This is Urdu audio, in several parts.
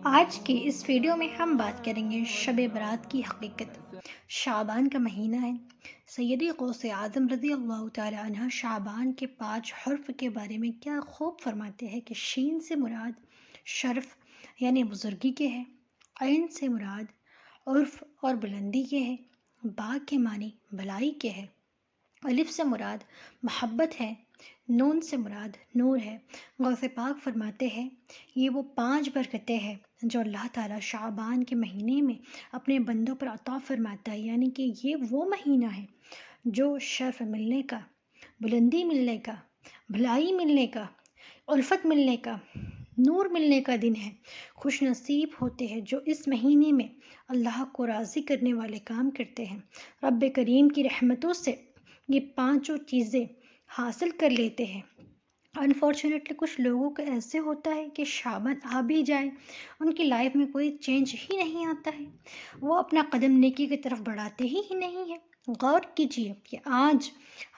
آج کی اس ویڈیو میں ہم بات کریں گے شب برات کی حقیقت۔ شعبان کا مہینہ ہے۔ سیدی غوث اعظم رضی اللہ تعالی عنہ شعبان کے 5 حرف کے بارے میں کیا خوب فرماتے ہیں کہ شین سے مراد شرف یعنی بزرگی کے ہے، عین سے مراد عرف اور بلندی کے ہے، با کے معنی بھلائی کے ہے، الف سے مراد محبت ہے، نون سے مراد نور ہے۔ غوث پاک فرماتے ہیں یہ وہ 5 برکتیں ہیں جو اللہ تعالیٰ شعبان کے مہینے میں اپنے بندوں پر عطا فرماتا ہے، یعنی کہ یہ وہ مہینہ ہے جو شرف ملنے کا، بلندی ملنے کا، بھلائی ملنے کا، الفت ملنے کا، نور ملنے کا دن ہے۔ خوش نصیب ہوتے ہیں جو اس مہینے میں اللہ کو راضی کرنے والے کام کرتے ہیں۔ رب کریم کی رحمتوں سے یہ 5 چیزیں حاصل کر لیتے ہیں۔ انفارچونیٹلی کچھ لوگوں کا ایسے ہوتا ہے کہ شعبان آ بھی جائے ان کی لائف میں کوئی چینج ہی نہیں آتا ہے، وہ اپنا قدم نیکی کی طرف بڑھاتے ہی نہیں ہیں۔ غور کیجیے کہ آج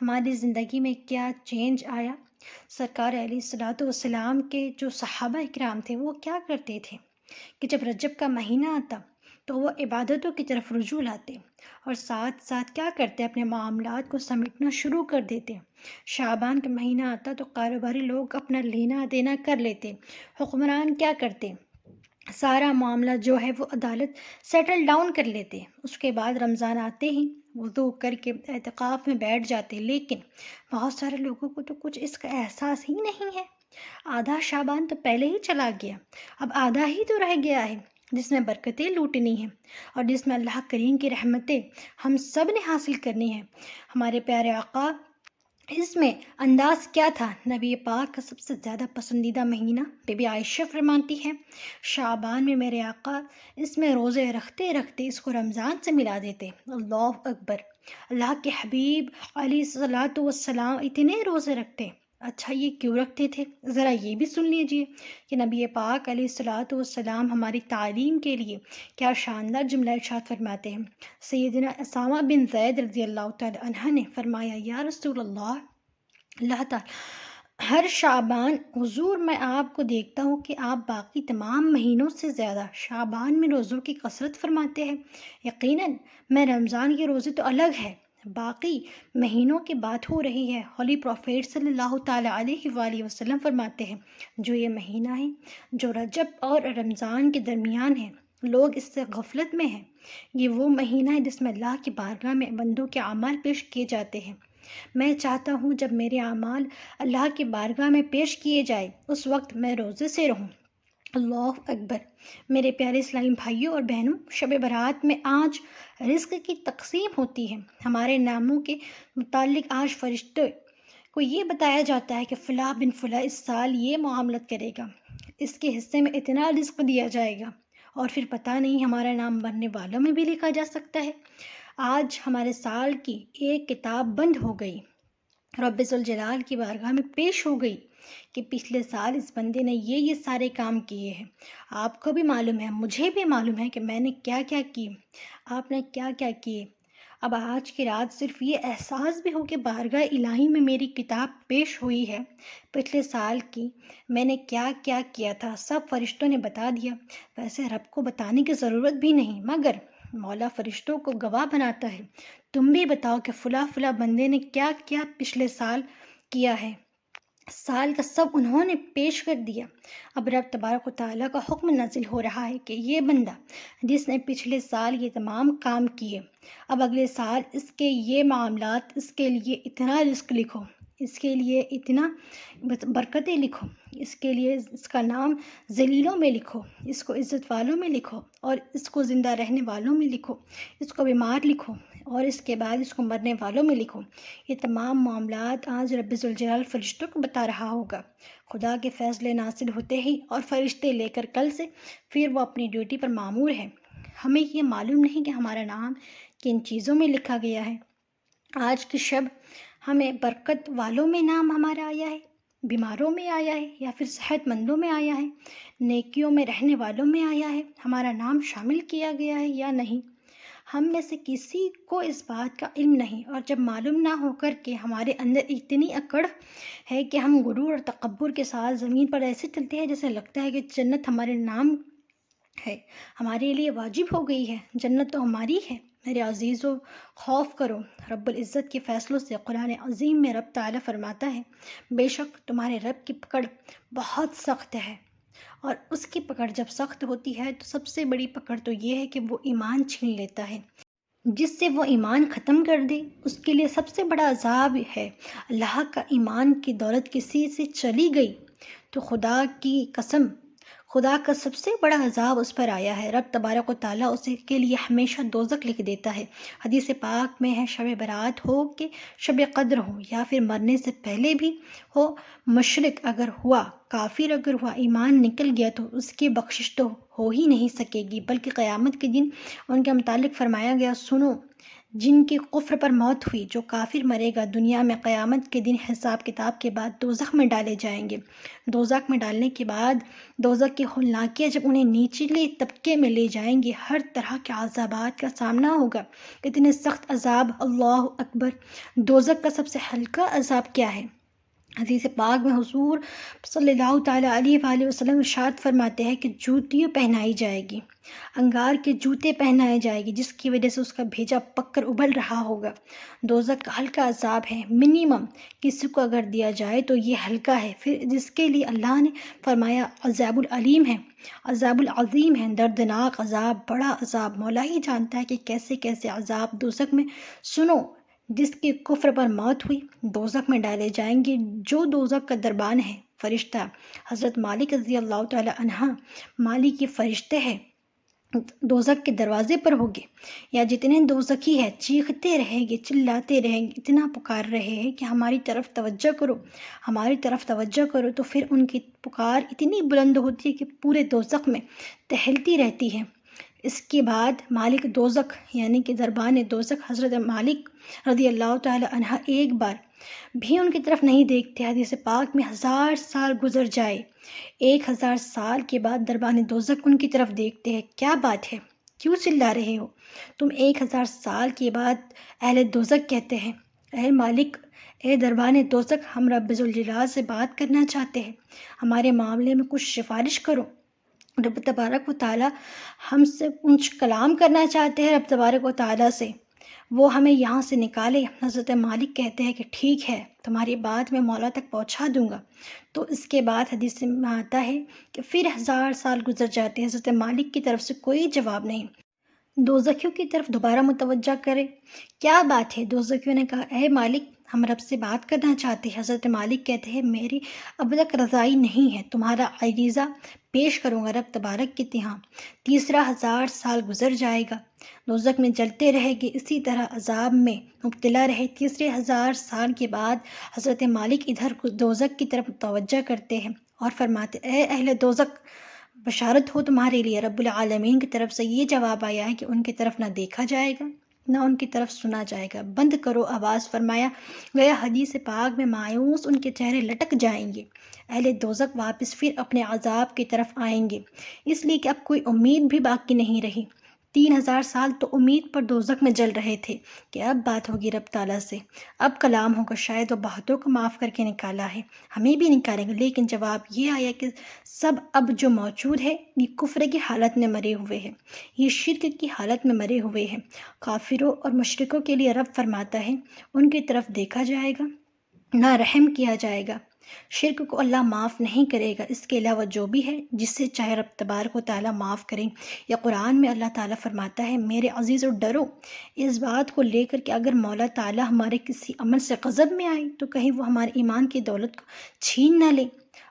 ہماری زندگی میں کیا چینج آیا۔ سرکار علیہ الصلوۃ والسلام کے جو صحابہ اکرام تھے وہ کیا کرتے تھے کہ جب رجب کا مہینہ آتا تو وہ عبادتوں کی طرف رجوع لاتے اور ساتھ ساتھ کیا کرتے، اپنے معاملات کو سمیٹنا شروع کر دیتے۔ شعبان کا مہینہ آتا تو کاروباری لوگ اپنا لینا دینا کر لیتے، حکمران کیا کرتے، سارا معاملہ جو ہے وہ عدالت سیٹل ڈاؤن کر لیتے۔ اس کے بعد رمضان آتے ہی وضو کر کے اعتکاف میں بیٹھ جاتے، لیکن بہت سارے لوگوں کو تو کچھ اس کا احساس ہی نہیں ہے۔ آدھا شعبان تو پہلے ہی چلا گیا، اب آدھا ہی تو رہ گیا ہے جس میں برکتیں لوٹنی ہیں اور جس میں اللہ کریم کی رحمتیں ہم سب نے حاصل کرنی ہیں۔ ہمارے پیارے آقا اس میں انداز کیا تھا؟ نبی پاک کا سب سے زیادہ پسندیدہ مہینہ بی بی عائشہ فرماتی ہے شعبان میں میرے آقا اس میں روزے رکھتے رکھتے اس کو رمضان سے ملا دیتے۔ اللہ اکبر! اللہ کے حبیب علیہ الصلوۃ والسلام اتنے روزے رکھتے، اچھا یہ کیوں رکھتے تھے؟ ذرا یہ بھی سن لیجئے کہ نبی پاک علیہ الصلوۃ والسلام ہماری تعلیم کے لیے کیا شاندار جملہ ارشاد فرماتے ہیں۔ سیدنا اسامہ بن زید رضی اللہ تعالی عنہ نے فرمایا، یا رسول اللہ تعالی ہر شعبان حضور میں آپ کو دیکھتا ہوں کہ آپ باقی تمام مہینوں سے زیادہ شعبان میں روزوں کی کثرت فرماتے ہیں۔ یقیناً میں رمضان کے روزے تو الگ ہے، باقی مہینوں کی بات ہو رہی ہے۔ ہولی پروفیٹ صلی اللہ تعالیٰ علیہ وآلہ وسلم فرماتے ہیں جو یہ مہینہ ہے جو رجب اور رمضان کے درمیان ہے، لوگ اس سے غفلت میں ہیں۔ یہ وہ مہینہ ہے جس میں اللہ کی بارگاہ میں بندوں کے اعمال پیش کیے جاتے ہیں۔ میں چاہتا ہوں جب میرے اعمال اللہ کی بارگاہ میں پیش کیے جائے اس وقت میں روزے سے رہوں۔ اللہ اکبر! میرے پیارے اسلامی بھائیوں اور بہنوں، شب برات میں آج رزق کی تقسیم ہوتی ہے۔ ہمارے ناموں کے متعلق آج فرشتے کو یہ بتایا جاتا ہے کہ فلاں بن فلاں اس سال یہ معاملت کرے گا، اس کے حصے میں اتنا رزق دیا جائے گا، اور پھر پتہ نہیں ہمارا نام بننے والوں میں بھی لکھا جا سکتا ہے۔ آج ہمارے سال کی ایک کتاب بند ہو گئی، رب ذوالجلال کی بارگاہ میں پیش ہو گئی کہ پچھلے سال اس بندے نے یہ سارے کام کیے ہیں۔ آپ کو بھی معلوم ہے، مجھے بھی معلوم ہے کہ میں نے کیا کیا کیے، آپ نے کیا کیا کیے۔ اب آج کی رات صرف یہ احساس بھی ہو کہ بارگاہ الہی میں میری کتاب پیش ہوئی ہے، پچھلے سال کی میں نے کیا کیا کیا تھا سب فرشتوں نے بتا دیا۔ ویسے رب کو بتانے کی ضرورت بھی نہیں، مگر مولا فرشتوں کو گواہ بناتا ہے، تم بھی بتاؤ کہ فلاں فلاں بندے نے کیا کیا پچھلے سال کیا ہے۔ سال کا سب انہوں نے پیش کر دیا۔ اب رب تبارک و تعالیٰ کا حکم نازل ہو رہا ہے کہ یہ بندہ جس نے پچھلے سال یہ تمام کام کیے، اب اگلے سال اس کے یہ معاملات، اس کے لیے اتنا رزق لکھو، اس کے لیے اتنا برکتیں لکھو، اس کے لیے اس کا نام ذلیلوں میں لکھو، اس کو عزت والوں میں لکھو، اور اس کو زندہ رہنے والوں میں لکھو، اس کو بیمار لکھو، اور اس کے بعد اس کو مرنے والوں میں لکھو۔ یہ تمام معاملات آج رب ذوالجلال فرشتوں کو بتا رہا ہوگا۔ خدا کے فیصلے نازل ہوتے ہی اور فرشتے لے کر کل سے پھر وہ اپنی ڈیوٹی پر مامور ہیں۔ ہمیں یہ معلوم نہیں کہ ہمارا نام کن چیزوں میں لکھا گیا ہے۔ آج کی شب ہمیں برکت والوں میں نام ہمارا آیا ہے، بیماروں میں آیا ہے، یا پھر صحت مندوں میں آیا ہے، نیکیوں میں رہنے والوں میں آیا ہے، ہمارا نام شامل کیا گیا ہے یا نہیں؟ ہم میں سے کسی کو اس بات کا علم نہیں، اور جب معلوم نہ ہو کر کے ہمارے اندر اتنی اکڑ ہے کہ ہم غرور اور تکبر کے ساتھ زمین پر ایسے چلتے ہیں جیسے لگتا ہے کہ جنت ہمارے نام ہے، ہمارے لیے واجب ہو گئی ہے، جنت تو ہماری ہے۔ میرے عزیزو، خوف کرو رب العزت کے فیصلوں سے۔ قرآن عظیم میں رب تعالیٰ فرماتا ہے، بے شک تمہارے رب کی پکڑ بہت سخت ہے، اور اس کی پکڑ جب سخت ہوتی ہے تو سب سے بڑی پکڑ تو یہ ہے کہ وہ ایمان چھین لیتا ہے۔ جس سے وہ ایمان ختم کر دے اس کے لیے سب سے بڑا عذاب ہے۔ اللہ کا ایمان کی دولت کسی سے چلی گئی تو خدا کی قسم، خدا کا سب سے بڑا عذاب اس پر آیا ہے۔ رب تبارک و تعالیٰ اسے کے لیے ہمیشہ دوزخ لکھ دیتا ہے۔ حدیث پاک میں ہے، شب برات ہو کہ شب قدر ہو یا پھر مرنے سے پہلے بھی ہو، مشرک اگر ہوا، کافر اگر ہوا، ایمان نکل گیا تو اس کی بخشش تو ہو ہی نہیں سکے گی، بلکہ قیامت کے دن ان کے متعلق فرمایا گیا، سنو، جن کی کفر پر موت ہوئی، جو کافر مرے گا، دنیا میں قیامت کے دن حساب کتاب کے بعد دوزخ میں ڈالے جائیں گے۔ دوزخ میں ڈالنے کے بعد دوزخ کی ہولناکیاں جب انہیں نیچلے طبقے میں لے جائیں گے، ہر طرح کے عذابات کا سامنا ہوگا، اتنے سخت عذاب، اللہ اکبر۔ دوزخ کا سب سے ہلکا عذاب کیا ہے؟ حدیث پاک میں حضور صلی اللہ تعالیٰ علیہ وآلہ وسلم ارشاد فرماتے ہیں کہ جوتیاں پہنائی جائے گی، انگار کے جوتے پہنائے جائے گی، جس کی وجہ سے اس کا بھیجا پک کر ابل رہا ہوگا۔ دوزخ کا ہلکا عذاب ہے، منیمم کسی کو اگر دیا جائے تو یہ ہلکا ہے، پھر جس کے لیے اللہ نے فرمایا عذاب العلیم ہے، عذاب العظیم ہے، دردناک عذاب، بڑا عذاب۔ مولا ہی جانتا ہے کہ کیسے کیسے عذاب دوزخ میں۔ سنو، جس کی کفر پر موت ہوئی دوزخ میں ڈالے جائیں گے۔ جو دوزخ کا دربان ہے، فرشتہ حضرت مالک رضی اللہ تعالی عنہ، مالک کے فرشتے ہیں، دوزخ کے دروازے پر ہوگے، یا جتنے دوزخی ہیں چیختے رہیں گے، چلاتے رہیں گے، اتنا پکار رہے ہیں کہ ہماری طرف توجہ کرو، ہماری طرف توجہ کرو، تو پھر ان کی پکار اتنی بلند ہوتی ہے کہ پورے دوزخ میں ٹہلتی رہتی ہے۔ اس کے بعد مالک دوزخ یعنی کہ دربان دوزخ حضرت مالک رضی اللہ تعالی عنہ ایک بار بھی ان کی طرف نہیں دیکھتے۔ حدیث پاک میں 1000 سال گزر جائے، 1000 سال کے بعد دربان دوزخ ان کی طرف دیکھتے ہیں، کیا بات ہے، کیوں چلا رہے ہو تم؟ 1000 سال کے بعد اہل دوزخ کہتے ہیں، اے مالک، اے دربان دوزخ، ہم رب ذوالجلال سے بات کرنا چاہتے ہیں، ہمارے معاملے میں کچھ سفارش کرو۔ رب تبارک و تعالیٰ ہم سے کچھ کلام کرنا چاہتے ہیں، رب تبارک و تعالیٰ سے، وہ ہمیں یہاں سے نکالے۔ حضرت مالک کہتے ہیں کہ ٹھیک ہے، تمہاری بات میں مولا تک پہنچا دوں گا۔ تو اس کے بعد حدیث میں آتا ہے کہ پھر 1000 سال گزر جاتے ہیں، حضرت مالک کی طرف سے کوئی جواب نہیں۔ دوزخیوں کی طرف دوبارہ متوجہ کرے، کیا بات ہے؟ دوزخیوں نے کہا، اے مالک، ہم رب سے بات کرنا چاہتے ہیں۔ حضرت مالک کہتے ہیں، میری اب تک رضائی نہیں ہے، تمہارا عریضہ پیش کروں گا رب تبارک کے ہاں۔ تیسرا 1000 سال گزر جائے گا، دوزخ میں جلتے رہے گے، اسی طرح عذاب میں مبتلا رہے۔ تیسرے 1000 سال کے بعد حضرت مالک ادھر دوزخ کی طرف توجہ کرتے ہیں اور فرماتے، اے اہل دوزخ، بشارت ہو تمہارے لیے، رب العالمین کی طرف سے یہ جواب آیا ہے کہ ان کی طرف نہ دیکھا جائے گا نہ ان کی طرف سنا جائے گا، بند کرو آواز۔ فرمایا گیا حدیث پاک میں، مایوس ان کے چہرے لٹک جائیں گے، اہل دوزخ واپس پھر اپنے عذاب کی طرف آئیں گے، اس لیے کہ اب کوئی امید بھی باقی نہیں رہی۔ 3000 سال تو امید پر دوزخ میں جل رہے تھے کہ اب بات ہوگی رب تعالیٰ سے، اب کلام ہوگا، شاید وہ بہتوں کو معاف کر کے نکالا ہے، ہمیں بھی نکالیں گے۔ لیکن جواب یہ آیا کہ سب اب جو موجود ہے یہ کفر کی حالت میں مرے ہوئے ہیں، یہ شرک کی حالت میں مرے ہوئے ہیں۔ کافروں اور مشرکوں کے لیے رب فرماتا ہے، ان کی طرف دیکھا جائے گا نہ رحم کیا جائے گا، شرک کو اللہ معاف نہیں کرے گا، اس کے علاوہ جو بھی ہے جس سے چاہے رب تبارک و تعالیٰ معاف کریں۔ یا قرآن میں اللہ تعالیٰ فرماتا ہے، میرے عزیزو ڈرو اس بات کو لے کر کہ اگر مولا تعالیٰ ہمارے کسی عمل سے غضب میں آئے تو کہیں وہ ہمارے ایمان کی دولت کو چھین نہ لے،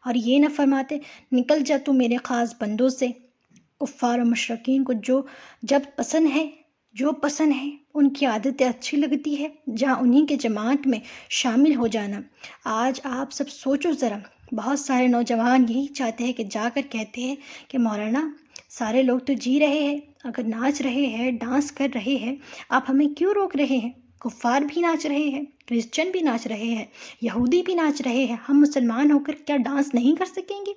اور یہ نہ فرماتے، نکل جا تو میرے خاص بندوں سے۔ کفار و مشرکین کو جو پسند ہے ان کی عادتیں اچھی لگتی ہے، جہاں انہی کے جماعت میں شامل ہو جانا۔ آج آپ سب سوچو ذرا، بہت سارے نوجوان یہی چاہتے ہیں کہ جا کر کہتے ہیں کہ مولانا، سارے لوگ تو جی رہے ہیں، اگر ناچ رہے ہیں، ڈانس کر رہے ہیں، آپ ہمیں کیوں روک رہے ہیں؟ کفار بھی ناچ رہے ہیں، کرسچن بھی ناچ رہے ہیں، یہودی بھی ناچ رہے ہیں، ہم مسلمان ہو کر کیا ڈانس نہیں کر سکیں گے؟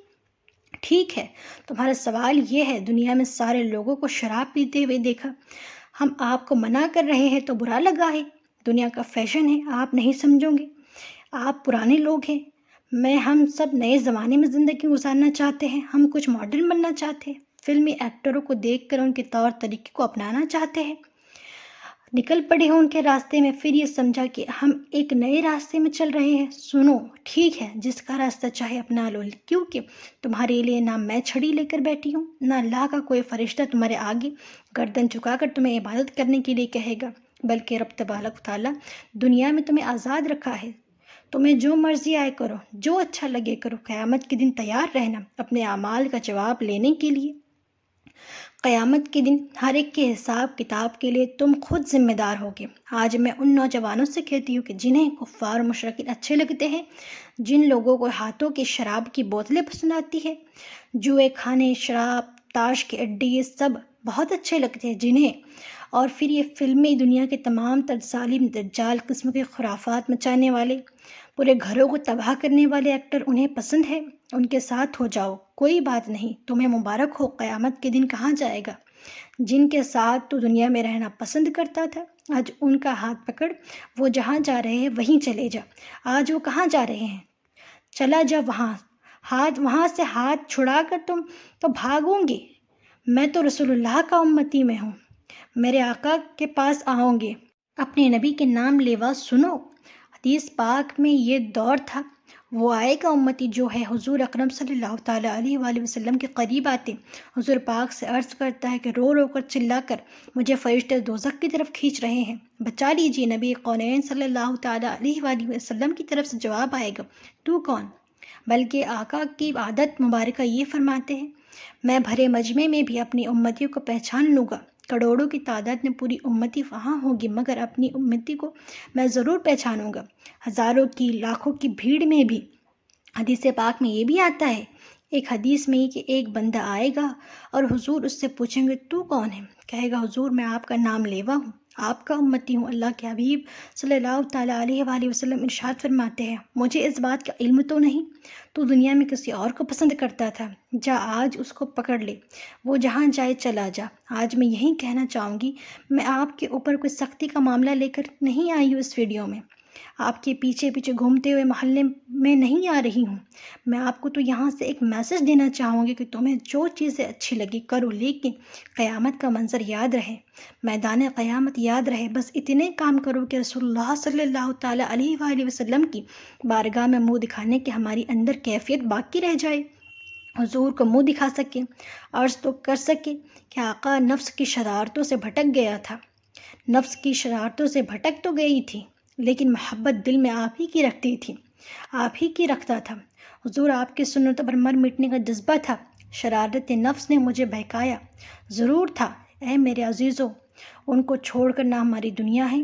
ٹھیک ہے، تمہارا سوال یہ ہے، دنیا میں سارے لوگوں کو شراب پیتے ہوئے دیکھا، ہم آپ کو منع کر رہے ہیں تو برا لگا ہے، دنیا کا فیشن ہے، آپ نہیں سمجھو گے، آپ پرانے لوگ ہیں، ہم سب نئے زمانے میں زندگی گزارنا چاہتے ہیں، ہم کچھ ماڈرن بننا چاہتے ہیں، فلمی ایکٹروں کو دیکھ کر ان کے طور طریقے کو اپنانا چاہتے ہیں، نکل پڑے ہوں ان کے راستے میں، پھر یہ سمجھا کہ ہم ایک نئے راستے میں چل رہے ہیں۔ سنو، ٹھیک ہے، جس کا راستہ چاہے اپنا لو، کیونکہ تمہارے لیے نہ میں چھڑی لے کر بیٹھی ہوں، نہ اللہ کا کوئی فرشتہ تمہارے آگے گردن جھکا کر تمہیں عبادت کرنے کے لیے کہے گا، بلکہ رب تبارک و تعالیٰ دنیا میں تمہیں آزاد رکھا ہے۔ تمہیں جو مرضی آئے کرو، جو اچھا لگے کرو، قیامت کے دن تیار رہنا اپنے اعمال کا جواب لینے کے لیے۔ قیامت کے دن ہر ایک کے حساب کتاب کے لیے تم خود ذمہ دار ہوگے۔ آج میں ان نوجوانوں سے کہتی ہوں کہ جنہیں کفار و مشرکین اچھے لگتے ہیں، جن لوگوں کو ہاتھوں کی شراب کی بوتلیں پسند آتی ہے، جوئے کھانے، شراب، تاش کے اڈے، یہ سب بہت اچھے لگتے ہیں جنہیں، اور پھر یہ فلمی دنیا کے تمام تر ظالم دجال قسم کے خرافات مچانے والے، پورے گھروں کو تباہ کرنے والے ایکٹر انہیں پسند ہے، ان کے ساتھ ہو جاؤ، کوئی بات نہیں، تمہیں مبارک ہو۔ قیامت کے دن کہاں جائے گا؟ جن کے ساتھ تو دنیا میں رہنا پسند کرتا تھا، آج ان کا ہاتھ پکڑ، وہ جہاں جا رہے ہیں وہیں چلے جا۔ آج وہ کہاں جا رہے ہیں؟ چلا جا وہاں سے ہاتھ چھڑا کر تم تو بھاگوں گے۔ میں تو رسول اللہ کا امتی میں ہوں، میرے آقا کے پاس آؤں گے۔ اپنے نبی کے نام لیوا سنو۔ حدیث پاک میں یہ دور تھا، وہ آئے گا امتی جو ہے حضور اکرم صلی اللہ تعالیٰ علیہ وآلہ وسلم کے قریب آتے، حضور پاک سے عرض کرتا ہے کہ رو رو کر چلا کر مجھے فرشتے دوزخ کی طرف کھینچ رہے ہیں، بچا لیجیے۔ نبی کونین صلی اللہ تعالیٰ علیہ وآلہ وسلم کی طرف سے جواب آئے گا، تو کون؟ بلکہ آقا کی عادت مبارکہ یہ فرماتے ہیں، میں بھرے مجمع میں بھی اپنی امتیوں کو پہچان لوں گا، کروڑوں کی تعداد میں پوری امتی وہاں ہوگی، مگر اپنی امتی کو میں ضرور پہچانوں گا، ہزاروں کی، لاکھوں کی بھیڑ میں بھی۔ حدیث پاک میں یہ بھی آتا ہے، ایک حدیث میں کہ ایک بندہ آئے گا اور حضور اس سے پوچھیں گے تو کون ہے؟ کہے گا حضور میں آپ کا نام لیوا ہوں، آپ کا امتی ہوں۔ اللہ کے حبیب صلی اللہ تعالیٰ علیہ وآلہ وسلم ارشاد فرماتے ہیں، مجھے اس بات کا علم تو نہیں، تو دنیا میں کسی اور کو پسند کرتا تھا، جا آج اس کو پکڑ لے، وہ جہاں جائے چلا جا۔ آج میں یہی کہنا چاہوں گی، میں آپ کے اوپر کوئی سختی کا معاملہ لے کر نہیں آئی ہوں، اس ویڈیو میں آپ کے پیچھے پیچھے گھومتے ہوئے محلے میں نہیں آ رہی ہوں۔ میں آپ کو تو یہاں سے ایک میسج دینا چاہوں گی کہ تمہیں جو چیزیں اچھی لگی کرو، لیکن قیامت کا منظر یاد رہے، میدان قیامت یاد رہے، بس اتنے کام کرو کہ رسول اللہ صلی اللہ تعالیٰ علیہ وآلہ وسلم کی بارگاہ میں منہ دکھانے کی ہماری اندر کیفیت باقی رہ جائے، حضور کو منہ دکھا سکے، عرض تو کر سکے کہ آقا نفس کی شرارتوں سے بھٹک گیا تھا، نفس کی شرارتوں سے بھٹک تو گئی تھی، لیکن محبت دل میں آپ ہی کی رکھتی تھی، آپ ہی کی رکھتا تھا، حضور آپ کی سنتوں پر مر مٹنے کا جذبہ تھا، شرارت نفس نے مجھے بہکایا ضرور تھا۔ اے میرے عزیزو، ان کو چھوڑ کر نہ ہماری دنیا ہے،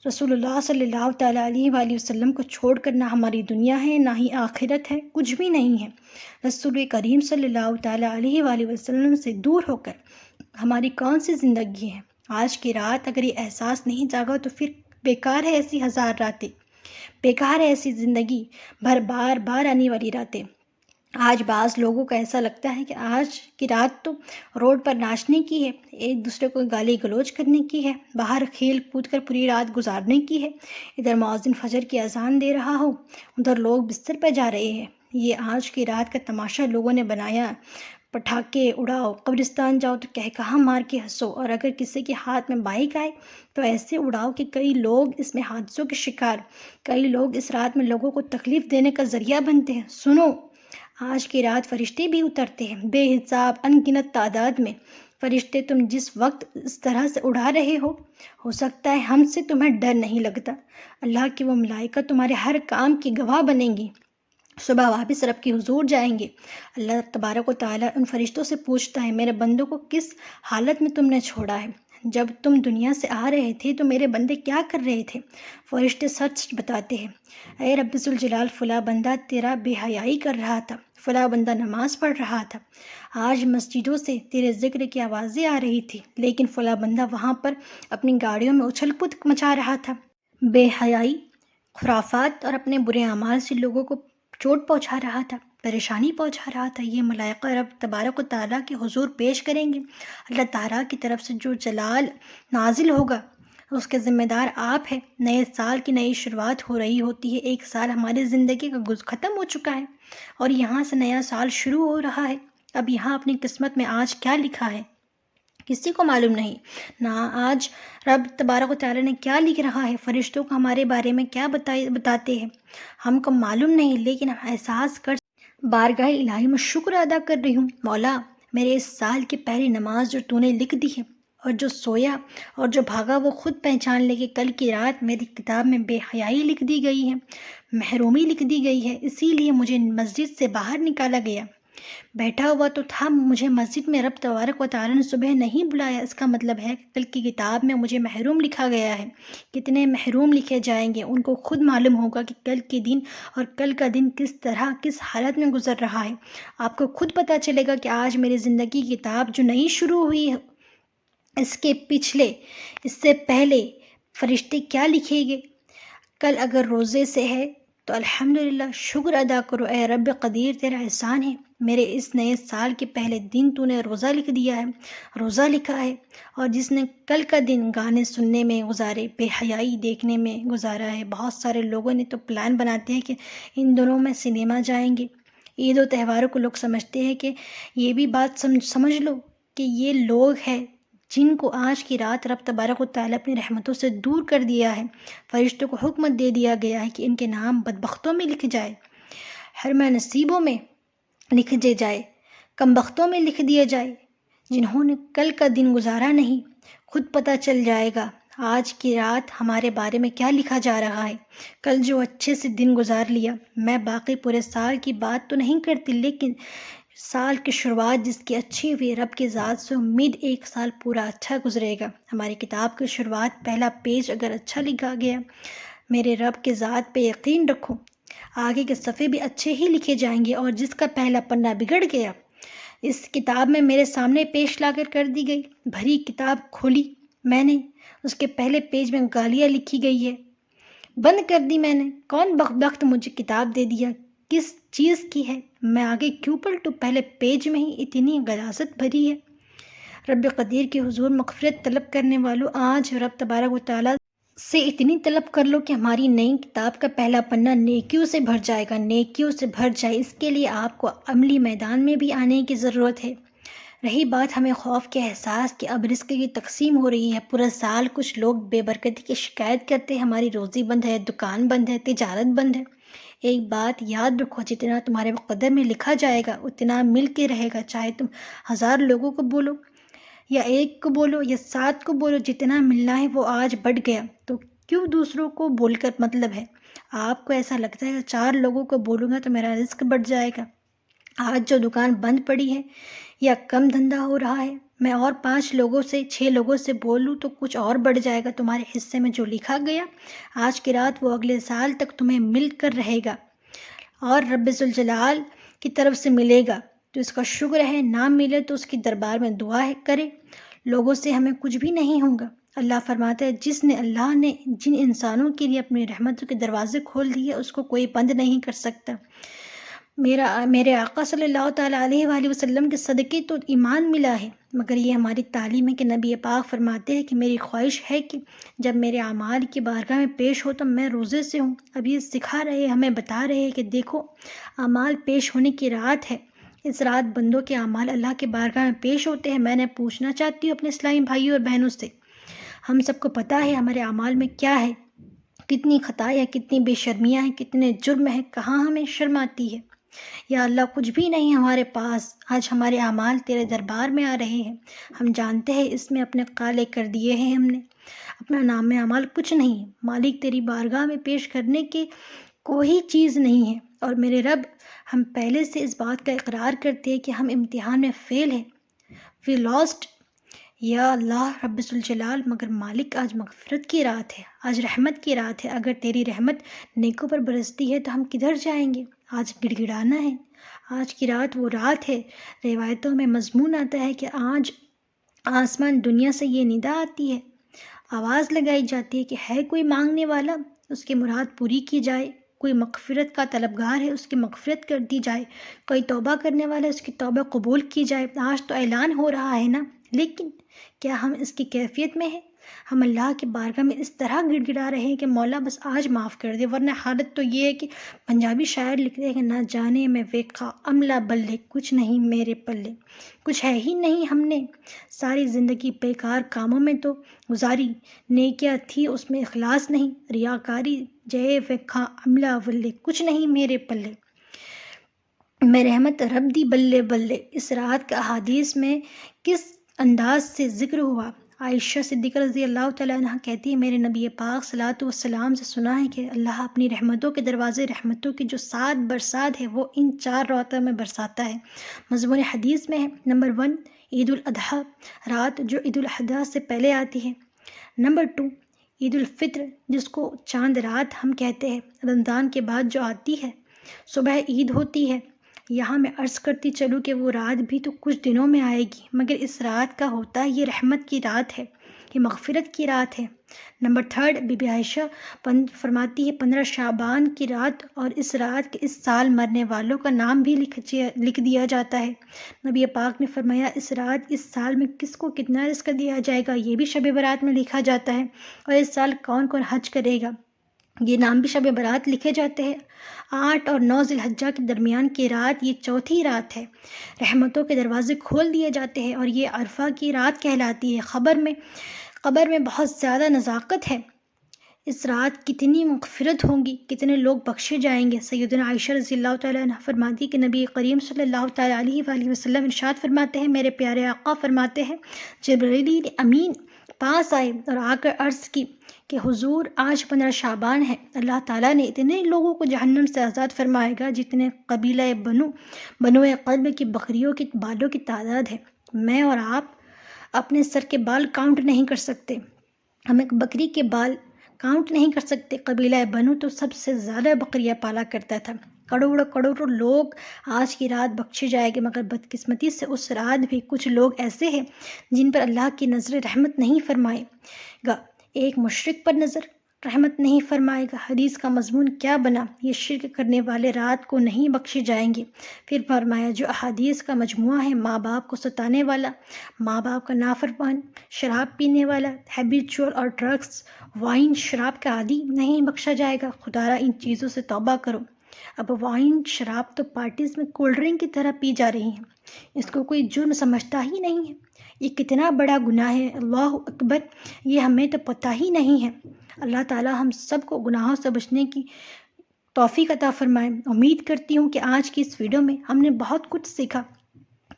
رسول اللہ صلی اللہ تعالیٰ علیہ وآلہ وسلم کو چھوڑ کر نہ ہماری دنیا ہے، نہ ہی آخرت ہے، کچھ بھی نہیں ہے۔ رسول کریم صلی اللہ تعالیٰ علیہ وآلہ وسلم سے دور ہو کر ہماری کون سی زندگی ہے؟ آج کی رات اگر یہ احساس نہیں جاگا تو پھر بیکار ہے ایسی ہزار راتیں، بیکار ہے ایسی زندگی بھر بار بار آنے والی راتیں۔ آج بعض لوگوں کو ایسا لگتا ہے کہ آج کی رات تو روڈ پر ناچنے کی ہے، ایک دوسرے کو گالی گلوچ کرنے کی ہے، باہر کھیل کود کر پوری رات گزارنے کی ہے، ادھر مؤذن فجر کی اذان دے رہا ہو، ادھر لوگ بستر پہ جا رہے ہیں۔ یہ آج کی رات کا تماشا لوگوں نے بنایا، پٹاخے اڑاؤ، قبرستان جاؤ تو کہا مار کے ہنسو، اور اگر کسی کے ہاتھ میں بائک آئے تو ایسے اڑاؤ کہ کئی لوگ اس میں حادثوں کے شکار، کئی لوگ اس رات میں لوگوں کو تکلیف دینے کا ذریعہ بنتے ہیں۔ سنو، آج کی رات فرشتے بھی اترتے ہیں، بے حساب ان گنت تعداد میں فرشتے تم جس وقت اس طرح سے اڑا رہے ہو سکتا ہے ہم سے تمہیں ڈر نہیں لگتا۔ اللہ کی وہ ملائکہ تمہارے ہر کام کی گواہ بنیں گی، صبح واپس رب کی حضور جائیں گے۔ اللہ تبارک و تعالیٰ ان فرشتوں سے پوچھتا ہے، میرے بندوں کو کس حالت میں تم نے چھوڑا ہے؟ جب تم دنیا سے آ رہے تھے تو میرے بندے کیا کر رہے تھے؟ فرشتے سچ بتاتے ہیں، اے رب ذوالجلال، فلاں بندہ تیرا بے حیائی کر رہا تھا، فلاں بندہ نماز پڑھ رہا تھا، آج مسجدوں سے تیرے ذکر کی آوازیں آ رہی تھی، لیکن فلاں بندہ وہاں پر اپنی گاڑیوں میں اچھل کود مچا رہا تھا۔ بے حیائی، خرافات اور اپنے برے اعمال سے لوگوں کو چوٹ پہنچا رہا تھا، پریشانی پہنچا رہا تھا۔ یہ ملائکہ رب تبارک و تعالیٰ کے حضور پیش کریں گے۔ اللہ تعالیٰ کی طرف سے جو جلال نازل ہوگا اس کے ذمہ دار آپ ہیں۔ نئے سال کی نئی شروعات ہو رہی ہوتی ہے، ایک سال ہماری زندگی کا ختم ہو چکا ہے اور یہاں سے نیا سال شروع ہو رہا ہے۔ اب یہاں اپنی قسمت میں آج کیا لکھا ہے کسی کو معلوم نہیں، نہ آج رب تبارک و تعالیٰ نے کیا لکھ رہا ہے، فرشتوں کو ہمارے بارے میں کیا بتاتے ہیں ہم کو معلوم نہیں، لیکن ہم احساس کر بارگاہ الہی میں شکر ادا کر رہی ہوں، مولا میرے اس سال کی پہلی نماز جو تو نے لکھ دی ہے، اور جو سویا اور جو بھاگا وہ خود پہچان لے کہ کل کی رات میری کتاب میں بے حیائی لکھ دی گئی ہے، محرومی لکھ دی گئی ہے، اسی لیے مجھے مسجد سے باہر نکالا گیا۔ بیٹھا ہوا تو تھا، مجھے مسجد میں رب تبارک و تعالیٰ نے صبح نہیں بلایا، اس کا مطلب ہے کہ کل کی کتاب میں مجھے محروم لکھا گیا ہے۔ کتنے محروم لکھے جائیں گے، ان کو خود معلوم ہوگا کہ کل کے دن اور کل کا دن کس طرح کس حالت میں گزر رہا ہے۔ آپ کو خود پتہ چلے گا کہ آج میری زندگی کی کتاب جو نئی شروع ہوئی ہے، اس کے پچھلے، اس سے پہلے فرشتے کیا لکھیں گے۔ کل اگر روزے سے ہے تو الحمدللہ شکر ادا کرو، اے رب قدیر تیرا احسان ہے، میرے اس نئے سال کے پہلے دن تو نے روزہ لکھ دیا ہے، روزہ لکھا ہے۔ اور جس نے کل کا دن گانے سننے میں گزارے، بے حیائی دیکھنے میں گزارا ہے، بہت سارے لوگوں نے تو پلان بناتے ہیں کہ ان دنوں میں سنیما جائیں گے۔ عید و تہواروں کو لوگ سمجھتے ہیں کہ یہ بھی بات سمجھ لو کہ یہ لوگ ہیں جن کو آج کی رات رب تبارک و تعالیٰ اپنی رحمتوں سے دور کر دیا ہے۔ فرشتوں کو حکم دے دیا گیا ہے کہ ان کے نام بدبختوں میں لکھ جائے، حرمہ نصیبوں میں لکھ دے جائے، کم بختوں میں لکھ دیا جائے، جنہوں نے کل کا دن گزارا نہیں۔ خود پتہ چل جائے گا آج کی رات ہمارے بارے میں کیا لکھا جا رہا ہے۔ کل جو اچھے سے دن گزار لیا، میں باقی پورے سال کی بات تو نہیں کرتی، لیکن سال کی شروعات جس کی اچھی ہوئی، رب کی ذات سے امید ایک سال پورا اچھا گزرے گا۔ ہماری کتاب کی شروعات پہلا پیج اگر اچھا لکھا گیا، میرے رب کے ذات پہ یقین رکھو، آگے کے صفحے بھی اچھے ہی لکھے جائیں گے۔ اور جس کا پہلا پنہ بگڑ گیا، اس کتاب میں میرے سامنے پیش لا کر دی گئی، بھری کتاب کھولی میں نے، اس کے پہلے پیج میں گالیاں لکھی گئی ہے، بند کر دی میں نے۔ کون بدبخت مجھے کتاب دے دیا، کس چیز کی ہے، میں آگے کیوں پلٹوں، پہلے پیج میں ہی اتنی غلاظت بھری ہے۔ رب قدیر کے حضور مغفرت طلب کرنے والوں، آج رب تبارک و تعالیٰ سے اتنی طلب کر لو کہ ہماری نئی کتاب کا پہلا پنہ نیکیوں سے بھر جائے گا، نیکیوں سے بھر جائے۔ اس کے لیے آپ کو عملی میدان میں بھی آنے کی ضرورت ہے۔ رہی بات ہمیں خوف کے احساس کہ اب رزق کی تقسیم ہو رہی ہے، پورا سال کچھ لوگ بے برکتی کی شکایت کرتے ہیں، ہماری روزی بند ہے، دکان بند ہے، تجارت بند ہے۔ ایک بات یاد رکھو، جتنا تمہارے مقدر میں لکھا جائے گا اتنا مل کے رہے گا، چاہے تم 1000 لوگوں کو بولو یا 1 کو بولو یا 7 کو بولو، جتنا ملنا ہے وہ آج بڑھ گیا، تو کیوں دوسروں کو بول کر مطلب ہے۔ آپ کو ایسا لگتا ہے کہ 4 لوگوں کو بولوں گا تو میرا رزق بڑھ جائے گا۔ آج جو دکان بند پڑی ہے یا کم دھندا ہو رہا ہے، میں اور 5 لوگوں سے 6 لوگوں سے بولوں تو کچھ اور بڑھ جائے گا۔ تمہارے حصے میں جو لکھا گیا آج کی رات وہ اگلے سال تک تمہیں مل کر رہے گا، اور رب ذوالجلال کی طرف سے ملے گا تو اس کا شکر ہے، نہ ملے تو اس کی دربار میں دعا کرے۔ لوگوں سے ہمیں کچھ بھی نہیں ہوگا۔ اللہ فرماتا ہے اللہ نے جن انسانوں کے لیے اپنی رحمتوں کے دروازے کھول دیے اس کو کوئی بند نہیں کر سکتا۔ میرے آقا صلی اللہ تعالیٰ علیہ وآلہ وسلم کے صدقے تو ایمان ملا ہے، مگر یہ ہماری تعلیم ہے کہ نبی پاک فرماتے ہیں کہ میری خواہش ہے کہ جب میرے اعمال کی بارگاہ میں پیش ہو تو میں روزے سے ہوں۔ اب یہ سکھا رہے، ہمیں بتا رہے ہیں کہ دیکھو اعمال پیش ہونے کی رات ہے، اس رات بندوں کے اعمال اللہ کے بارگاہ میں پیش ہوتے ہیں۔ میں نے پوچھنا چاہتی ہوں اپنے اسلامی بھائیوں اور بہنوں سے، ہم سب کو پتہ ہے ہمارے اعمال میں کیا ہے، کتنی خطائیں ہیں، کتنی بے شرمیاں ہیں، کتنے جرم ہیں، کہاں ہمیں شرم آتی ہے۔ یا اللہ کچھ بھی نہیں ہمارے پاس، آج ہمارے اعمال تیرے دربار میں آ رہے ہیں، ہم جانتے ہیں اس میں اپنے کالے کر دیے ہیں، ہم نے اپنا نام اعمال کچھ نہیں ہے، مالک تیری بارگاہ میں پیش کرنے کی کوئی چیز نہیں ہے۔ اور میرے رب، ہم پہلے سے اس بات کا اقرار کرتے ہیں کہ ہم امتحان میں فیل ہیں، وی لاسٹ یا اللہ رب ذوالجلال، مگر مالک آج مغفرت کی رات ہے، آج رحمت کی رات ہے، اگر تیری رحمت نیکوں پر برستی ہے تو ہم کدھر جائیں گے، آج گڑ گڑانا ہے۔ آج کی رات وہ رات ہے، روایتوں میں مضمون آتا ہے کہ آج آسمان دنیا سے یہ ندا آتی ہے، آواز لگائی جاتی ہے کہ ہے کوئی مانگنے والا، اس کی مراد پوری کی جائے، کوئی مغفرت کا طلبگار ہے، اس کی مغفرت کر دی جائے، کوئی توبہ کرنے والا ہے، اس کی توبہ قبول کی جائے۔ آج تو اعلان ہو رہا ہے نا، لیکن کیا ہم اس کی کیفیت میں ہیں؟ ہم اللہ کی بارگاہ میں اس طرح گڑ گڑا رہے ہیں کہ مولا بس آج معاف کر دے، ورنہ حالت تو یہ ہے کہ پنجابی شاعر لکھتے ہیں کہ نہ جانے میں ویکھا عملہ بلے، کچھ نہیں میرے پلے، کچھ ہے ہی نہیں ہم نے، ساری زندگی بیکار کاموں میں تو گزاری، نیکیاں تھی اس میں اخلاص نہیں، ریاکاری جے ویکھا عملہ بلے، کچھ نہیں میرے پلے، میں رحمت رب دی بلے بلے۔ اس رات کا احادیث میں کس انداز سے ذکر ہوا؟ عائشہ صدیقہ رضی اللہ تعالیٰ عنہ کہتی ہے، میرے نبی پاک صلوات و سلام سے سنا ہے کہ اللہ اپنی رحمتوں کے دروازے، رحمتوں کی جو 7 برسات ہے وہ ان 4 راتوں میں برساتا ہے۔ مضمون حدیث میں ہے، نمبر 1 عید الاضحیٰ، رات جو عید الاضحیٰ سے پہلے آتی ہے۔ نمبر 2 عید الفطر، جس کو چاند رات ہم کہتے ہیں، رمضان کے بعد جو آتی ہے، صبح عید ہوتی ہے۔ یہاں میں عرض کرتی چلوں کہ وہ رات بھی تو کچھ دنوں میں آئے گی، مگر اس رات کا ہوتا ہے یہ رحمت کی رات ہے، یہ مغفرت کی رات ہے۔ نمبر 3 بی بی عائشہ فرماتی ہے 15 شعبان کی رات، اور اس رات کے اس سال مرنے والوں کا نام بھی لکھ دیا جاتا ہے۔ نبی پاک نے فرمایا اس رات اس سال میں کس کو کتنا رزق دیا جائے گا یہ بھی شب برات میں لکھا جاتا ہے، اور اس سال کون کون حج کرے گا یہ نام بھی شب برات لکھے جاتے ہیں۔ 8 اور 9 ذی الحجہ کے درمیان کی رات، یہ چوتھی رات ہے، رحمتوں کے دروازے کھول دیے جاتے ہیں، اور یہ عرفہ کی رات کہلاتی ہے۔ قبر میں بہت زیادہ نزاکت ہے، اس رات کتنی مغفرت ہوگی، کتنے لوگ بخشے جائیں گے۔ سیدنا عائشہ رضی اللہ تعالیٰ عنہ فرماتی کہ نبی کریم صلی اللہ تعالیٰ علیہ وآلہ وسلم ارشاد فرماتے ہیں، میرے پیارے آقا فرماتے ہیں، جبرائیل امین پاس آئے اور آ کر عرض کی کہ حضور آج 15 شعبان ہے، اللہ تعالیٰ نے اتنے لوگوں کو جہنم سے آزاد فرمائے گا جتنے قبیلہ بنو قلب کی بکریوں کے بالوں کی تعداد ہے۔ میں اور آپ اپنے سر کے بال کاؤنٹ نہیں کر سکتے، ہم ایک بکری کے بال کاؤنٹ نہیں کر سکتے۔ قبیلہ بنو تو سب سے زیادہ بکریاں پالا کرتا تھا، کروڑوں لوگ آج کی رات بخشے جائیں گے، مگر بدقسمتی سے اس رات بھی کچھ لوگ ایسے ہیں جن پر اللہ کی نظر رحمت نہیں فرمائے گا۔ ایک مشرک پر نظر رحمت نہیں فرمائے گا۔ حدیث کا مضمون کیا بنا؟ یہ شرک کرنے والے رات کو نہیں بخشے جائیں گے۔ پھر فرمایا جو احادیث کا مجموعہ ہے، ماں باپ کو ستانے والا، ماں باپ کا نافرمان، شراب پینے والا، ہیبیچول اور ڈرگس، وائن شراب کا عادی نہیں بخشا جائے گا۔ خدارا ان چیزوں سے توبہ کرو۔ اب وائن شراب تو پارٹیز میں کولڈ ڈرنک کی طرح پی جا رہی ہیں، اس کو کوئی جرم سمجھتا ہی نہیں ہے۔ یہ کتنا بڑا گناہ ہے، اللہ اکبر، یہ ہمیں تو پتہ ہی نہیں ہے۔ اللہ تعالیٰ ہم سب کو گناہوں سے بچنے کی توفیق عطا فرمائے۔ امید کرتی ہوں کہ آج کی اس ویڈیو میں ہم نے بہت کچھ سیکھا،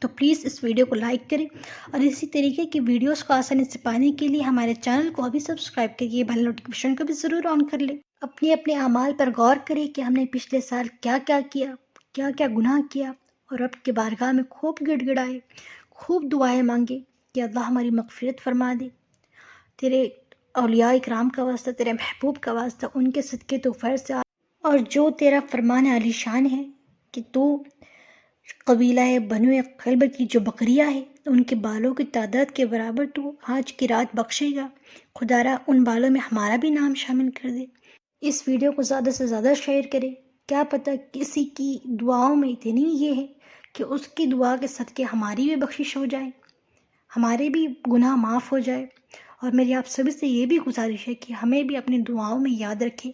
تو پلیز اس ویڈیو کو لائک کریں، اور اسی طریقے کی ویڈیوز کو آسانی سے پانے کے لیے ہمارے چینل کو ابھی سبسکرائب کریے، بیل نوٹیفیکیشن کو بھی ضرور آن کر لیں۔ اپنے اعمال پر غور کریں کہ ہم نے پچھلے سال کیا کیا، کیا گناہ کیا، اور رب کے بارگاہ میں خوب گڑ گڑائے، خوب دعائیں مانگے کہ اللہ ہماری مغفرت فرما دے۔ تیرے اولیاء اکرام کا واسطہ، تیرے محبوب کا واسطہ، ان کے صدقے تو فیض سے، اور جو تیرا فرمان عالی شان ہے کہ تو قبیلہ بنو قلب کی جو بکریاں ہیں ان کے بالوں کی تعداد کے برابر تو آج کی رات بخشے گا، خدارا ان بالوں میں ہمارا بھی نام شامل کر دے۔ اس ویڈیو کو زیادہ سے زیادہ شیئر کرے، کیا پتہ کسی کی دعاؤں میں اتنی یہ ہے کہ اس کی دعا کے صدقے ہماری بھی بخشش ہو جائے، ہمارے بھی گناہ معاف ہو جائے۔ اور میری آپ سبھی سے یہ بھی گزارش ہے کہ ہمیں بھی اپنی دعاؤں میں یاد رکھیں